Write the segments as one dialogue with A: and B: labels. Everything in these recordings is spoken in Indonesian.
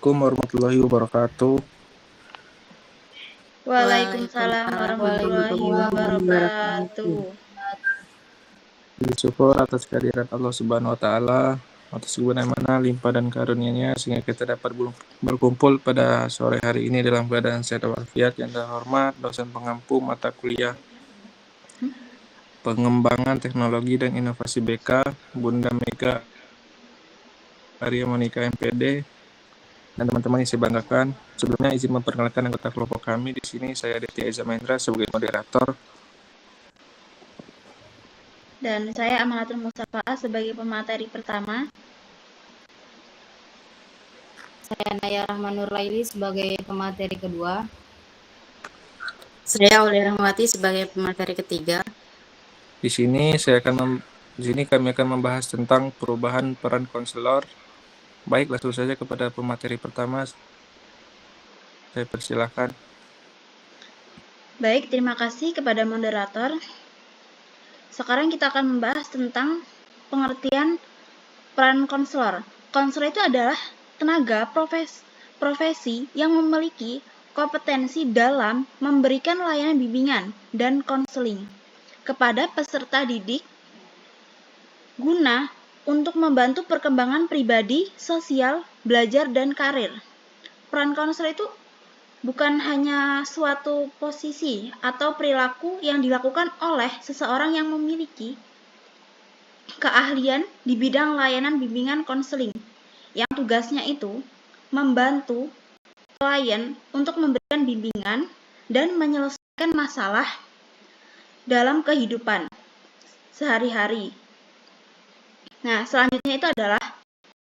A: Assalamualaikum warahmatullahi wabarakatuh.
B: Waalaikumsalam warahmatullahi wabarakatuh.
A: Puji syukur atas kehadiran Allah Subhanahu wa taala, atas mana limpah dan karunia-Nya sehingga kita dapat berkumpul pada sore hari ini dalam keadaan sehat walafiat. Yang terhormat dosen pengampu mata kuliah Pengembangan Teknologi dan Inovasi BK, Bunda Mega Arya Monika MPD, dan teman-teman yang saya banggakan. Sebelumnya izin memperkenalkan anggota kelompok kami. Di sini saya Aditya Eza Mahendra sebagai moderator.
B: Dan saya Amanatul Mustafa sebagai pemateri pertama.
C: Saya Naya Rahmanur Laili sebagai pemateri kedua.
D: Saya Aulia Rahmawati sebagai pemateri ketiga.
A: Di sini kami akan membahas tentang perubahan peran konselor. Baik, langsung saja kepada pemateri pertama. Saya persilahkan.
B: Baik, terima kasih kepada moderator. Sekarang kita akan membahas tentang pengertian peran konselor. Konselor itu adalah tenaga profesi yang memiliki kompetensi dalam memberikan layanan bimbingan dan konseling kepada peserta didik guna untuk membantu perkembangan pribadi, sosial, belajar, dan karir. Peran konselor itu bukan hanya suatu posisi atau perilaku yang dilakukan oleh seseorang yang memiliki keahlian di bidang layanan bimbingan konseling, yang tugasnya itu membantu klien untuk memberikan bimbingan dan menyelesaikan masalah dalam kehidupan sehari-hari. Nah, selanjutnya itu adalah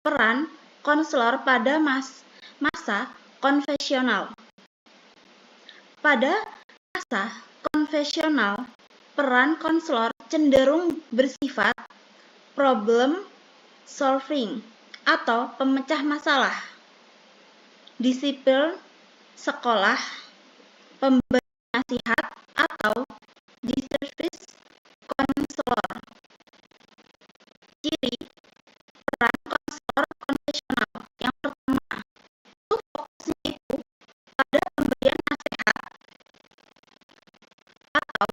B: peran konselor pada masa konvensional. Pada masa konvensional, peran konselor cenderung bersifat problem solving atau pemecah masalah, disiplin sekolah, pemberi nasihat, atau di service konselor. Ciri peran konselor konvensional yang pertama, itu fokusnya itu pada pemberian nasihat atau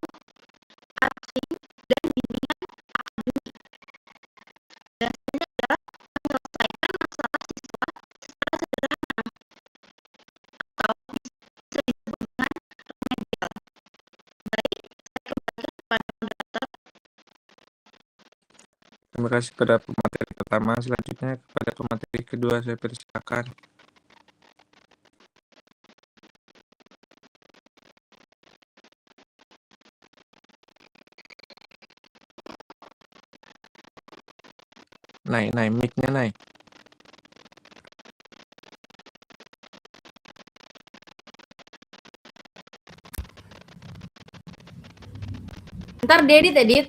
B: coaching dan bimbingan akademik. Dan selanjutnya adalah menyelesaikan masalah siswa secara sederhana atau bisa disebut dengan remedial. Baik, saya kembalikan kepada moderator.
A: Terima kasih kepada pemateri pertama. Selanjutnya kepada pemateri kedua saya persilakan. Naik mic-nya naik.
C: Ntar edit.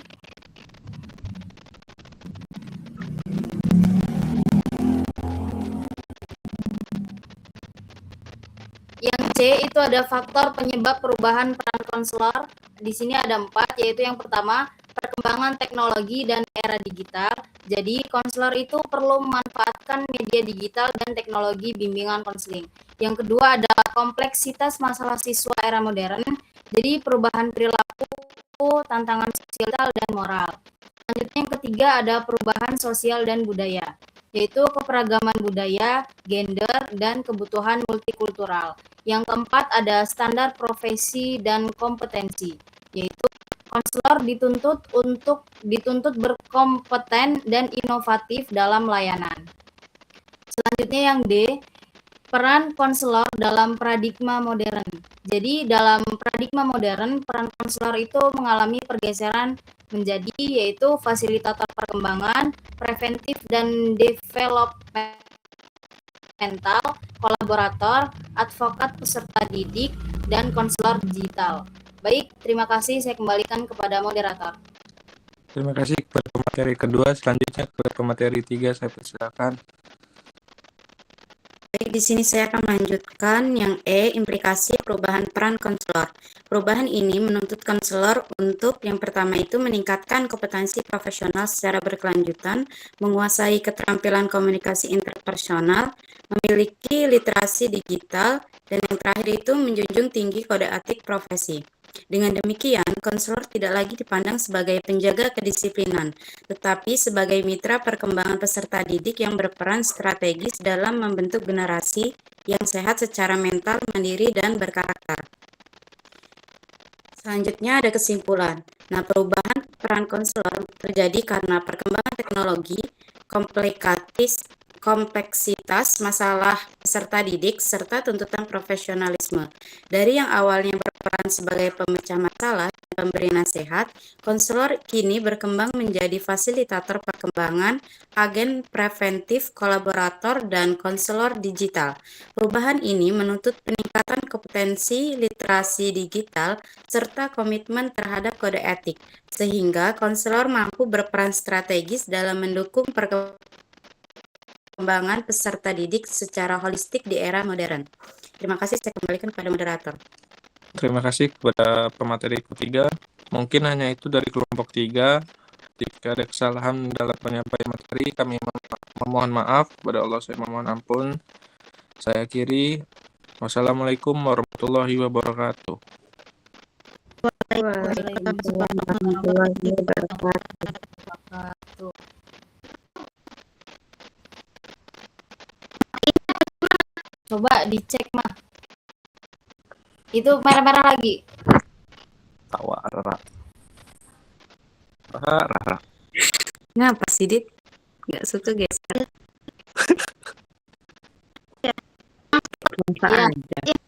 C: Yang C itu ada faktor penyebab perubahan peran konselor. Di sini ada 4, yaitu yang pertama, perkembangan teknologi dan era digital. Jadi, konselor itu perlu memanfaatkan media digital dan teknologi bimbingan konseling. Yang kedua ada kompleksitas masalah siswa era modern. Jadi, perubahan perilaku, tantangan sosial dan moral. Selanjutnya yang ketiga ada perubahan sosial dan budaya, yaitu keberagaman budaya, gender, dan kebutuhan multikultural. Yang keempat ada standar profesi dan kompetensi, yaitu konselor dituntut berkompeten dan inovatif dalam layanan. Selanjutnya yang D, peran konselor dalam paradigma modern. Jadi dalam paradigma modern, peran konselor itu mengalami pergeseran menjadi yaitu fasilitator perkembangan, preventif dan developmental, kolaborator, advokat peserta didik, dan konselor digital. Baik, terima kasih. Saya kembalikan kepada moderator.
A: Terima kasih kepada pemateri kedua. Selanjutnya kepada pemateri 3 saya persilakan.
D: Baik, di sini saya akan melanjutkan yang implikasi perubahan peran konselor. Perubahan ini menuntut konselor untuk yang pertama itu meningkatkan kompetensi profesional secara berkelanjutan, menguasai keterampilan komunikasi interpersonal, memiliki literasi digital, dan yang terakhir itu menjunjung tinggi kode etik profesi. Dengan demikian, konselor tidak lagi dipandang sebagai penjaga kedisiplinan, tetapi sebagai mitra perkembangan peserta didik yang berperan strategis dalam membentuk generasi yang sehat secara mental, mandiri, dan berkarakter. Selanjutnya ada kesimpulan. Nah, perubahan peran konselor terjadi karena perkembangan teknologi, kompleksitas masalah peserta didik, serta tuntutan profesionalisme. Dari yang awalnya berperan sebagai pemecah masalah dan pemberi nasihat, konselor kini berkembang menjadi fasilitator perkembangan, agen preventif, kolaborator, dan konselor digital. Perubahan ini menuntut peningkatan kompetensi literasi digital serta komitmen terhadap kode etik, sehingga konselor mampu berperan strategis dalam mendukung perkembangan peserta didik secara holistik di era modern. Terima kasih, saya kembalikan kepada moderator.
A: Terima kasih kepada pemateri ketiga. Mungkin hanya itu dari kelompok 3. Jika ada kesalahan dalam penyampaian materi, kami memohon maaf. Kepada Allah saya memohon ampun. Saya akhiri. Wassalamualaikum warahmatullahi wabarakatuh.
D: Waalaikumsalam warahmatullahi wabarakatuh.
C: Coba dicek mah. Itu merah-merah lagi.
A: Tawa Rara.
D: Ngapa sih, Dit? Nggak suka geser?
C: Ya.
D: Aja.